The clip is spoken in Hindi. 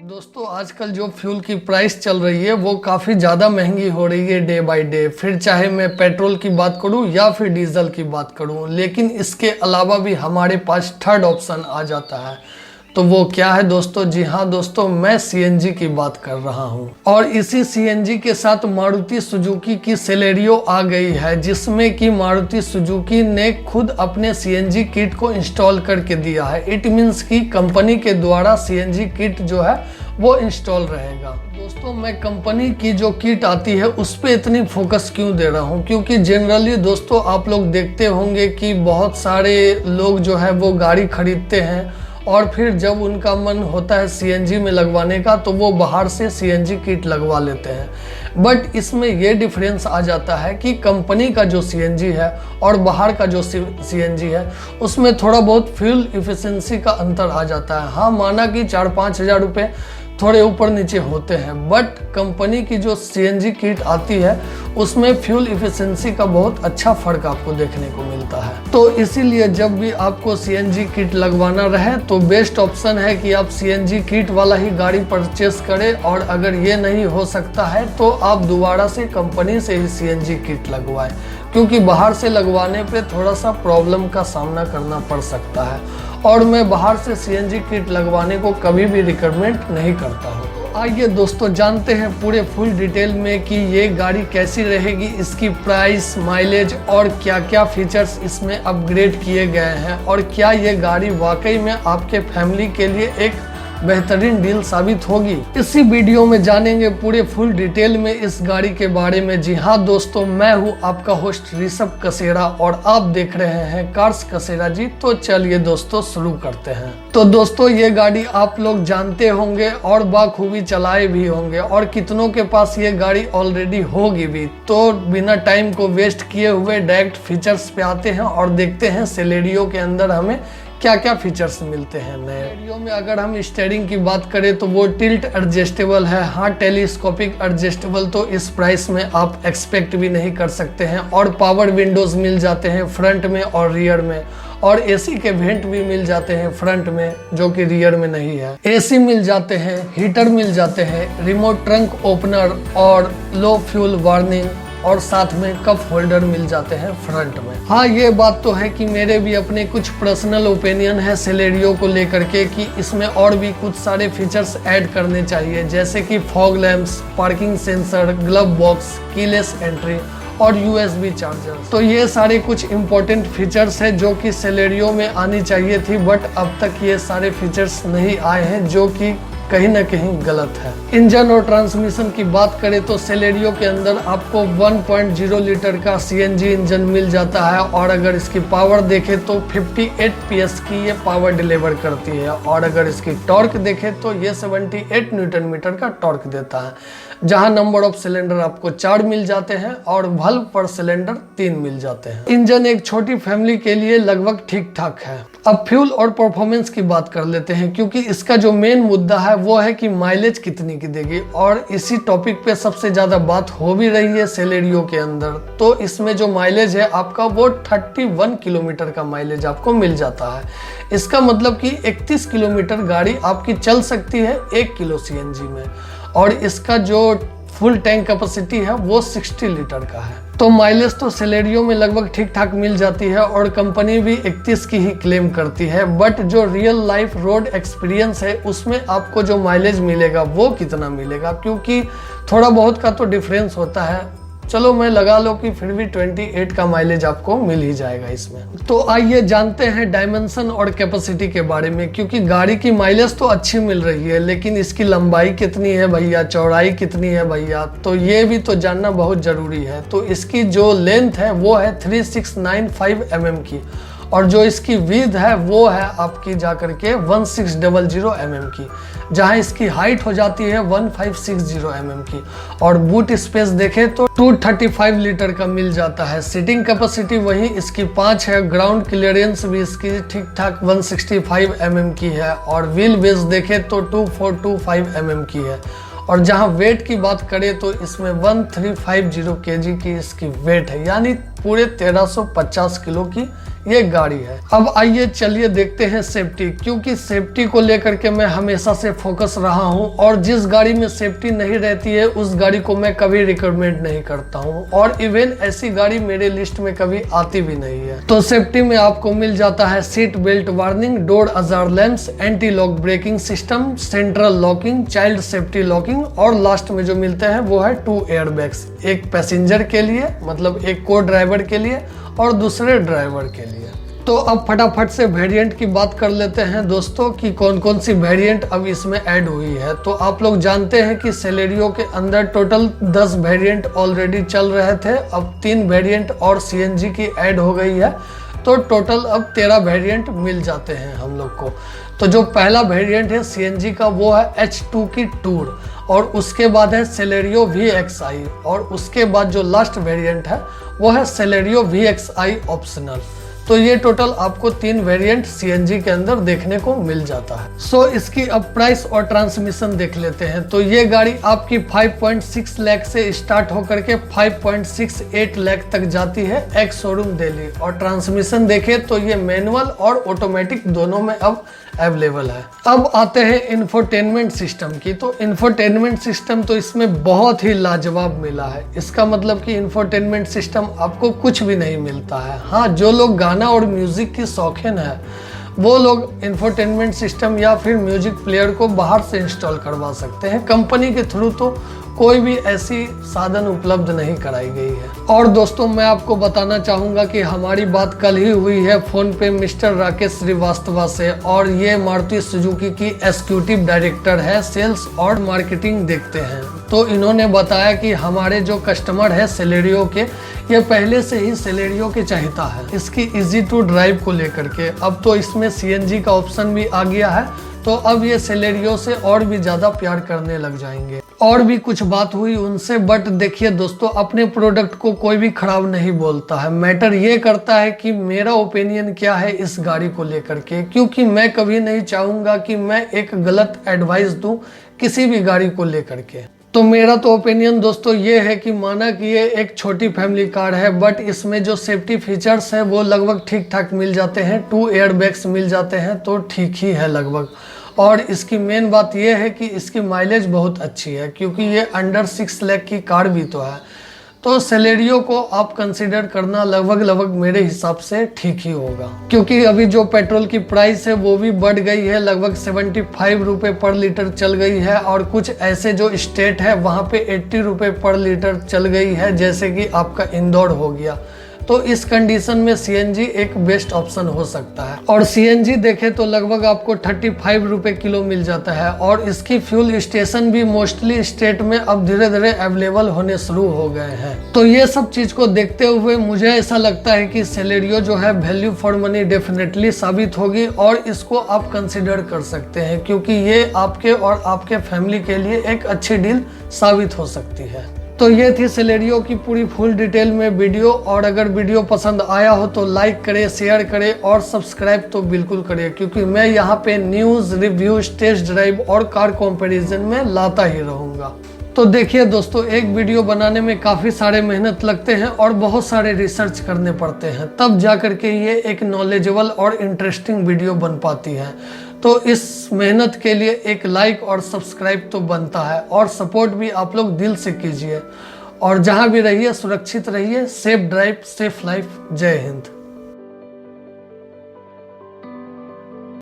दोस्तों आजकल जो फ्यूल की प्राइस चल रही है वो काफ़ी ज़्यादा महंगी हो रही है डे बाय डे। फिर चाहे मैं पेट्रोल की बात करूं या फिर डीजल की बात करूं, लेकिन इसके अलावा भी हमारे पास थर्ड ऑप्शन आ जाता है। तो वो क्या है दोस्तों? जी हाँ दोस्तों, मैं सीएनजी की बात कर रहा हूँ। और इसी सीएनजी के साथ मारुति सुजुकी की सेलेरियो आ गई है, जिसमें कि मारुति सुजुकी ने खुद अपने सीएनजी किट को इंस्टॉल करके दिया है। इट मीन्स कि कंपनी के द्वारा सीएनजी किट जो है वो इंस्टॉल रहेगा। दोस्तों मैं कंपनी की जो किट आती है उस पर इतनी फोकस क्यों दे रहा हूँ, क्योंकि जनरली दोस्तों आप लोग देखते होंगे कि बहुत सारे लोग जो है वो गाड़ी खरीदते हैं और फिर जब उनका मन होता है सीएनजी में लगवाने का तो वो बाहर से सीएनजी किट लगवा लेते हैं। बट इसमें ये डिफरेंस आ जाता है कि कंपनी का जो सीएनजी है और बाहर का जो सीएनजी है उसमें थोड़ा बहुत फ्यूल इफिशिएंसी का अंतर आ जाता है। हाँ, माना कि 4-5 हज़ार रुपये थोड़े ऊपर नीचे होते हैं, बट कंपनी की जो सीएनजी किट आती है उसमें फ्यूल इफिशिएंसी का बहुत अच्छा फर्क आपको देखने को मिलता है। तो इसीलिए जब भी आपको सीएनजी किट लगवाना रहे तो बेस्ट ऑप्शन है कि आप सीएनजी किट वाला ही गाड़ी परचेस करें, और अगर ये नहीं हो सकता है तो आप दोबारा से कंपनी से ही सीएनजी किट लगवाएं, क्योंकि बाहर से लगवाने पे थोड़ा सा प्रॉब्लम का सामना करना पड़ सकता है। और मैं बाहर से सीएनजी किट लगवाने को कभी भी रिकमेंड नहीं करता हूँ। तो आइए दोस्तों जानते हैं पूरे फुल डिटेल में कि ये गाड़ी कैसी रहेगी, इसकी प्राइस, माइलेज और क्या क्या फीचर्स इसमें अपग्रेड किए गए हैं, और क्या ये गाड़ी वाकई में आपके फैमिली के लिए एक बेहतरीन डील साबित होगी। इसी वीडियो में जानेंगे पूरे फुल डिटेल में इस गाड़ी के बारे में। जी हाँ दोस्तों, मैं हूँ आपका होस्ट ऋषभ कसेरा और आप देख रहे हैं कार्स कसेरा जी। तो चलिए दोस्तों शुरू करते हैं। तो दोस्तों ये गाड़ी आप लोग जानते होंगे और बाखूबी चलाए भी होंगे, और कितनों के पास ये गाड़ी ऑलरेडी होगी भी। तो बिना टाइम को वेस्ट किए हुए डायरेक्ट फीचर्स पे आते हैं और देखते हैं सेलेरियो के अंदर हमें क्या क्या फीचर्स मिलते हैं नए। सेलेरियो में अगर हम स्टीयरिंग की बात करें तो वो टिल्ट एडजस्टेबल है। हाँ, टेलीस्कोपिक एडजस्टेबल तो इस प्राइस में आप एक्सपेक्ट भी नहीं कर सकते हैं। और पावर विंडोज मिल जाते हैं फ्रंट में और रियर में, और एसी के वेंट भी मिल जाते हैं फ्रंट में जो कि रियर में नहीं है। एसी मिल जाते हैं, हीटर मिल जाते हैं, रिमोट ट्रंक ओपनर और लो फ्यूल वार्निंग, और साथ में कप होल्डर मिल जाते हैं फ्रंट में। हाँ, ये बात तो है कि मेरे भी अपने कुछ पर्सनल ओपिनियन है सेलेरियो को लेकर के कि इसमें और भी कुछ सारे फीचर्स ऐड करने चाहिए, जैसे कि fog lamps, parking sensor, glove box, keyless entry और यूएसबी चार्जर। तो ये सारे कुछ इंपॉर्टेंट फीचर्स है जो कि सेलेरियो में आनी चाहिए थी, बट अब तक ये सारे फीचर्स नहीं आए हैं, जो कि कहीं ना कहीं गलत है। इंजन और ट्रांसमिशन की बात करें तो सेलेरियो के अंदर आपको 1.0 लीटर का सीएनजी इंजन मिल जाता है, और अगर इसकी पावर देखें तो 58 PS की ये पावर डिलीवर करती है, और अगर इसकी टॉर्क देखें तो ये 78 न्यूटन मीटर का टॉर्क देता है, जहां नंबर ऑफ सिलेंडर आपको 4 मिल जाते हैं और वल्व पर सिलेंडर 3 मिल जाते हैं। इंजन एक छोटी फैमिली के लिए लगभग ठीक ठाक है। अब फ्यूल और परफॉर्मेंस की बात कर लेते हैं, क्योंकि इसका जो मेन मुद्दा है वो है कि माइलेज कितनी की देगी, और इसी टॉपिक पे सबसे ज्यादा बात हो भी रही है सेलेरियो के अंदर। तो इसमें जो माइलेज है आपका वो 31 किलोमीटर का माइलेज आपको मिल जाता है। इसका मतलब कि 31 किलोमीटर गाड़ी आपकी चल सकती है 1 किलो सीएनजी में, और इसका जो फुल टैंक कैपेसिटी है वो 60 लीटर का है। तो माइलेज तो सेलेरियो में लगभग ठीक ठाक मिल जाती है, और कंपनी भी 31 की ही क्लेम करती है। बट जो रियल लाइफ रोड एक्सपीरियंस है उसमें आपको जो माइलेज मिलेगा वो कितना मिलेगा, क्योंकि थोड़ा बहुत का तो डिफरेंस होता है। चलो मैं लगा लो कि फिर भी 28 का माइलेज आपको मिल ही जाएगा इसमें। तो आइए जानते हैं डायमेंशन और कैपेसिटी के बारे में, क्योंकि गाड़ी की माइलेज तो अच्छी मिल रही है, लेकिन इसकी लंबाई कितनी है भैया, चौड़ाई कितनी है भैया, तो ये भी तो जानना बहुत जरूरी है। तो इसकी जो लेंथ है वो है 3695 mm की, और जो इसकी विड्थ है वो है आपकी जाकर के 1600 mm की, जहां इसकी हाइट हो जाती है 1560 mm की। और बूट स्पेस देखें तो 235 लीटर का मिल जाता है। सीटिंग कैपेसिटी वही इसकी 5 है। ग्राउंड क्लियरेंस भी इसकी ठीक ठाक 165 mm की है, और व्हील बेस देखें तो 2425 mm की है। और जहां वेट की बात करें तो इसमें 1350 kg की इसकी वेट है, यानी पूरे 1350 किलो की ये गाड़ी है। अब आइए चलिए देखते हैं सेफ्टी, क्योंकि सेफ्टी को लेकर के मैं हमेशा से फोकस रहा हूं और जिस गाड़ी में सेफ्टी नहीं रहती है उस गाड़ी को मैं कभी रिकमेंड नहीं करता हूं और इवन ऐसी गाड़ी मेरे लिस्ट में कभी आती भी नहीं है। तो सेफ्टी में आपको मिल जाता है seat belt warning, door ajar lamps, anti lock braking system, central locking, child safety locking और लास्ट में जो मिलते हैं वो है 2 एयर बैग्स, एक पैसेंजर के लिए मतलब एक को ड्राइवर के लिए और दूसरे ड्राइवर के लिए। तो अब फटाफट से वेरिएंट की बात कर लेते हैं दोस्तों कि कौन कौन सी वेरिएंट अब इसमें ऐड हुई है। तो आप लोग जानते हैं कि सेलेरियो के अंदर टोटल 10 वेरिएंट ऑलरेडी चल रहे थे, अब 3 वेरिएंट और सीएनजी की ऐड हो गई है, तो टोटल अब 13 वेरिएंट मिल जाते हैं हम लोग को। तो जो पहला वेरिएंट है सीएनजी का वो है H2 की टूर और उसके बाद है सेलेरियो VXI और उसके बाद जो लास्ट वेरिएंट है वो है सेलेरियो VXI ऑप्शनल। तो ये टोटल आपको 3 वेरिएंट सीएनजी के अंदर देखने को मिल जाता है। सो इसकी अब प्राइस और ट्रांसमिशन देख लेते हैं। तो ये गाड़ी आपकी 5.6 लाख से स्टार्ट होकर के 5.68 लाख तक जाती है एक्स शोरूम दिल्ली और ट्रांसमिशन देखें तो ये मैनुअल और ऑटोमेटिक दोनों में अब अवेलेबल है। अब आते हैं इंफोटेनमेंट सिस्टम की। तो इंफोटेनमेंट सिस्टम तो इसमें बहुत ही लाजवाब मिला है। इसका मतलब कि इंफोटेनमेंट सिस्टम आपको कुछ भी नहीं मिलता है। हाँ, जो लोग गाना और म्यूजिक की शौकीन है वो लोग इंफोटेनमेंट सिस्टम या फिर म्यूजिक प्लेयर को बाहर से इंस्टॉल करवा सकते हैं। कंपनी के थ्रू तो कोई भी ऐसी साधन उपलब्ध नहीं कराई गई है। और दोस्तों मैं आपको बताना चाहूँगा कि हमारी बात कल ही हुई है फ़ोन पे मिस्टर राकेश श्रीवास्तव से और ये मारुति सुजुकी की एग्जीक्यूटिव डायरेक्टर है, सेल्स और मार्केटिंग देखते हैं। तो इन्होंने बताया कि हमारे जो कस्टमर है सेलेरियो के, ये पहले से ही सेलेरियो के चाहता है इसकी इजी टू ड्राइव को लेकर के। अब तो इसमें सीएनजी का ऑप्शन भी आ गया है, तो अब ये सेलेरियो से और भी ज़्यादा प्यार करने लग जाएंगे। और भी कुछ बात हुई उनसे, बट देखिए दोस्तों, अपने प्रोडक्ट को कोई भी खराब नहीं बोलता है। मैटर ये करता है कि मेरा ओपिनियन क्या है इस गाड़ी को लेकर के, क्योंकि मैं कभी नहीं चाहूँगा कि मैं एक गलत एडवाइस दूँ किसी भी गाड़ी को लेकर के। तो मेरा तो ओपिनियन दोस्तों ये है कि माना कि ये एक छोटी फैमिली कार है, बट इसमें जो सेफ्टी फीचर्स है वो लगभग ठीक ठाक मिल जाते हैं। 2 एयर बैग्स मिल जाते हैं तो ठीक ही है लगभग। और इसकी मेन बात यह है कि इसकी माइलेज बहुत अच्छी है, क्योंकि ये अंडर 6 लाख की कार भी तो है। तो सेलेरियो को आप कंसीडर करना लगभग मेरे हिसाब से ठीक ही होगा, क्योंकि अभी जो पेट्रोल की प्राइस है वो भी बढ़ गई है, लगभग 75 रुपये पर लीटर चल गई है। और कुछ ऐसे जो स्टेट है वहाँ पे 80 रुपये पर लीटर चल गई है, जैसे कि आपका इंदौर हो गया। तो इस कंडीशन में सीएनजी एक बेस्ट ऑप्शन हो सकता है। और सीएनजी देखे तो लगभग आपको 35 रुपये किलो मिल जाता है और इसकी फ्यूल स्टेशन भी मोस्टली स्टेट में अब धीरे धीरे अवेलेबल होने शुरू हो गए हैं। तो ये सब चीज को देखते हुए मुझे ऐसा लगता है कि सेलेरियो जो है वैल्यू फॉर मनी डेफिनेटली साबित होगी और इसको आप कंसिडर कर सकते हैं, क्योंकि ये आपके और आपके फैमिली के लिए एक अच्छी डील साबित हो सकती है। तो ये थी सेलेरियो की पूरी फुल डिटेल में वीडियो। और अगर वीडियो पसंद आया हो तो लाइक करें, शेयर करें और सब्सक्राइब तो बिल्कुल करें, क्योंकि मैं यहाँ पे न्यूज़, रिव्यूज, टेस्ट ड्राइव और कार कंपैरिजन में लाता ही रहूँगा। तो देखिए दोस्तों, एक वीडियो बनाने में काफ़ी सारे मेहनत लगते हैं और बहुत सारे रिसर्च करने पड़ते हैं, तब जा करके ये एक नॉलेजेबल और इंटरेस्टिंग वीडियो बन पाती है। तो इस मेहनत के लिए एक लाइक और सब्सक्राइब तो बनता है और सपोर्ट भी आप लोग दिल से कीजिए। और जहाँ भी रहिए सुरक्षित रहिए, सेफ ड्राइव सेफ लाइफ। जय हिंद।